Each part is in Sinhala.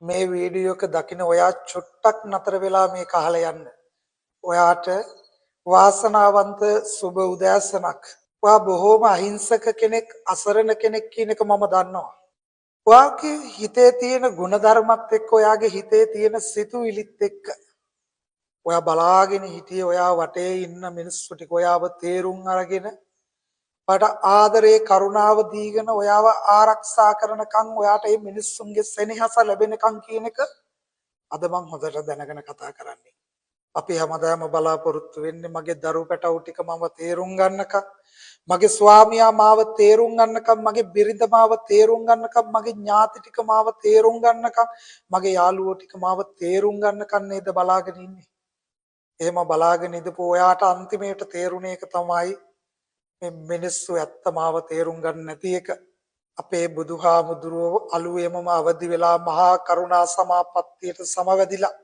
මේ වීඩියෝ එක දකින ඔයා චුට්ටක් නතර වෙලා මේක අහලා යන්න. ඔයාට වාසනාවන්ත සුබ උදෑසනක්. ඔයා බොහොම අහිංසක කෙනෙක්, අසරණ කෙනෙක් කියන එක මම දන්නවා. ඔයාගේ හිතේ තියෙන ಗುಣධර්මත් එක්ක ඔයාගේ හිතේ තියෙන සිතුවිලිත් එක්ක ඔයා බලාගෙන හිටියේ ඔයා වටේ ඉන්න මිනිස්සු ටික ඔයාව තේරුම් අරගෙන ඔයාට ආදරේ කරුණාව දීගෙන ඔයාව ආරක්ෂා කරනකම් ඔයාට මේ මිනිස්සුන්ගේ සෙනෙහස ලැබෙනකම් කියන එක අද මම හොඳට දැනගෙන කතා කරන්නේ. අපි හැමදාම බලාපොරොත්තු වෙන්නේ මගේ දරුවෝ පැටවු ටික මම තේරුම් ගන්නකම්, මගේ ස්වාමියා මාව තේරුම් ගන්නකම්, මගේ බිරිඳ මාව තේරුම් ගන්නකම්, මගේ ඥාති ටික මාව තේරුම් ගන්නකම්, මගේ යාළුවෝ ටික මාව තේරුම් ගන්නකම් නේද බලාගෙන ඉන්නේ. එහෙම බලාගෙන ඉඳපු ඔයාට අන්තිමේට තේරුණ එක තමයි මේ මිනිස්සු ඇත්ත මාව තේරුම් ගන්න නැති එක. අපේ බුදුහාමුදුරුවෝ අලුයමම අවදි වෙලා මහා කරුණා සමාපත්තියට සමවැදිලා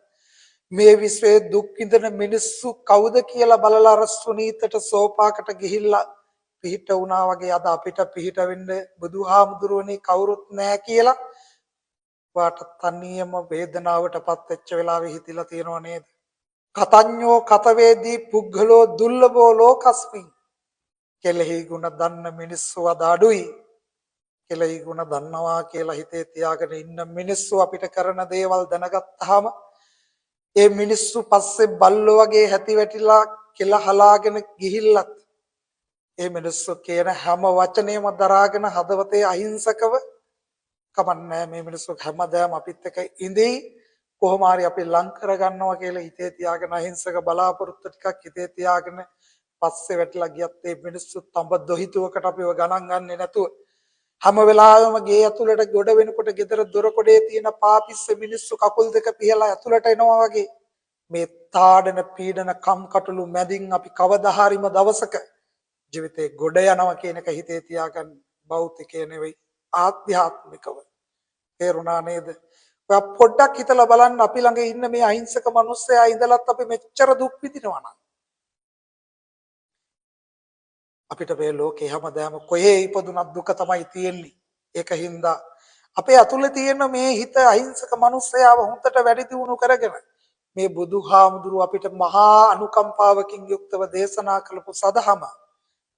මේ විශ්වයේ දුක් විඳින මිනිස්සු කවුද කියලා බලලා අර සුනීතට සෝපාකට ගිහිල්ලා පිහිට වුණා වගේ අද අපිට පිහිට වෙන්න බුදුහාමුදුරුවනේ කවුරුත් නැහැ කියලා වාට තනියම වේදනාවටපත් වෙච්ච වෙලාවේ හිතිලා තියෙනව නේද? කතඤ්ඤෝ කතවේදී පුග්ගලෝ දුර්ලභෝ ලෝකස්මින්. කෙලෙහි ගුණ දන්න මිනිස්සු අද අඩුයි. කෙලෙහි ගුණ දන්නවා කියලා හිතේ තියාගෙන ඉන්න මිනිස්සු අපිට කරන දේවල් දැනගත්තාම ඒ මිනිස්සු පස්සේ බල්ලෝ වගේ හැටි වැටිලා කෙල හලාගෙන ගිහිල්ලත් ඒ මිනිස්සු කියන හැම වචනේම දරාගෙන හදවතේ අහිංසකව කමන්නේ මේ මිනිස්සු හැමදාම අපිත් එක්ක ඉඳී කොහොම හරි අපි ලං කරගන්නවා කියලා හිතේ තියාගෙන අහිංසක බලාපොරොත්තු ටිකක් හිතේ තියාගෙන පස්සේ වැටලා ගියත් ඒ මිනිස්සු තඹ දොහිතුවකට අපිව ගණන් ගන්නේ නැතුව හැම වෙලාවෙම ගේ ඇතුළට ගොඩ වෙනකොට ගෙදර දොර කොටේ තියෙන පාපිස්ස මිනිස්සු කකුල් දෙක පිහලා ඇතුළට එනවා වගේ මේ තාඩන පීඩන කම්කටොළු මැදින් අපි කවදා හරිම දවසක ජීවිතේ ගොඩ යනවා කියන එක හිතේ තියාගන්න. භෞතිකය නෙවෙයි ආධ්‍යාත්මිකව. තේරුණා නේද? ඔයා පොඩ්ඩක් හිතලා බලන්න අපි ළඟ ඉන්න මේ අහිංසක මිනිස්සයා ඉඳලත් අපි මෙච්චර දුක් විඳිනවා නම් අපිට මේ ලෝකේ හැමදාම කොහේ ඉපදුනත් දුක තමයි තියෙන්නේ. ඒකින්ද අපේ අතුලේ තියෙන මේ හිත අහිංසක මිනිස්සයාව හොඳට වැඩි දියුණු කරගෙන මේ බුදුහාමුදුරුව අපිට මහා අනුකම්පාවකින් යුක්තව දේශනා කළපු සදහම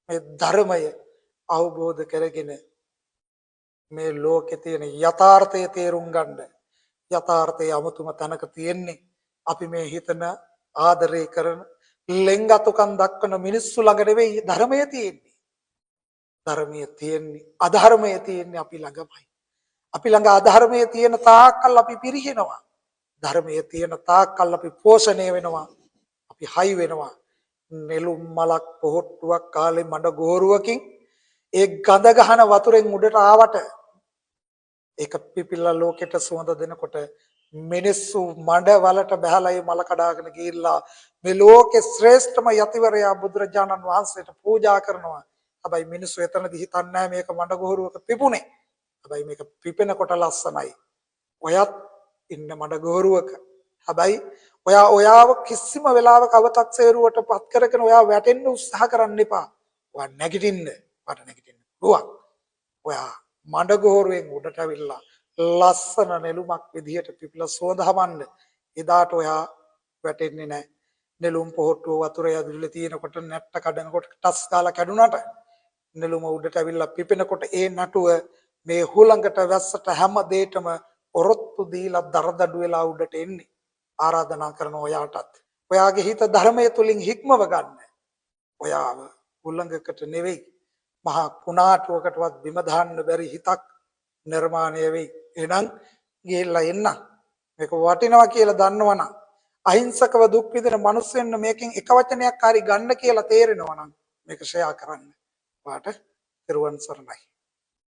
මේ ධර්මය අවබෝධ කරගෙන මේ ලෝකේ තියෙන යථාර්ථය තේරුම් ගන්න. යථාර්ථයේ අමුතුම තැනක තියෙන්නේ අපි මේ හිතන ආදරය කරන ලෙන්ගතුකම් දක්වන මිනිස්සු ළඟ නෙවෙයි ධර්මයේ තියෙන්නේ. ධර්මයේ තියෙන්නේ අධර්මයේ තියෙන්නේ අපි ළඟමයි. අපි ළඟ අධර්මයේ තියෙන තාක්කල් අපි පිරිහිනවා. ධර්මයේ තියෙන තාක්කල් අපි පෝෂණය වෙනවා. අපි හයි වෙනවා. නෙළුම් මලක් පොහොට්ටුවක් කාලේ මඩ ගෝරුවකින් ඒ ගඳ ගහන වතුරෙන් උඩට ආවට ඒක පිපිලා ලෝකෙට සුවඳ දෙනකොට මිනිස්සු මඩ වලට බහලා ඒ මල කඩාගෙන ගිහිල්ලා මේ ලෝකේ ශ්‍රේෂ්ඨම යතිවරයා බුදුරජාණන් වහන්සේට පූජා කරනවා. හැබැයි මිනිස්සු එතනදී හිතන්නේ මේක මඩ ගෝරුවක පිපුණේ. හැබැයි මේක පිපෙනකොට ලස්සනයි. ඔයත් ඉන්න මඩ ගෝරුවක. හැබැයි ඔයාව කිසිම වෙලාවක අවතක්සේරුවට පත් කරගෙන ඔයා වැටෙන්න උත්සාහ කරන්න එපා. ඔයා නැගිටින්න. වට නැගිටින්න. පුළුවන්. ඔයා මඩ ගෝරුවෙන් උඩට අවිල්ලා ලස්සන නෙළුමක් විදිහට පිපිලා සුවඳ හමන්න. එදාට ඔයා වැටෙන්නේ නැහැ. නෙළුම් පොහොට්ටුව වතුරේ ඇතුලේ තියෙනකොට නැට්ට කඩනකොට ටස් ගාලා කැඩුනට නෙළුම උඩට අවිල්ලා පිපෙනකොට ඒ නටුව මේ හුළඟට වැස්සට හැම දෙයකම ඔරොත්තු දීලා දරදඬු වෙලා උඩට එන්නේ. ආරාධනා කරන ඔයාටත් ඔයාගේ හිත ධර්මයේ තුලින් හික්මව ගන්න. ඔයාව හුළඟකට නෙවෙයි මහා කුණාටුවකටවත් බිම දාන්න බැරි හිතක් නිර්මාණය වෙයි. එහෙනම් ගිහිල්ලා එන්න. මේක වටිනවා කියලා දන්නවනම් අහිංසකව දුක් විඳින මිනිස්සුන් මේකෙන් එක වචනයක් හරි ගන්න කියලා තේරෙනවා නම් මේක ෂෙයා කරන්න. වාට පෙරවන් සරණයි.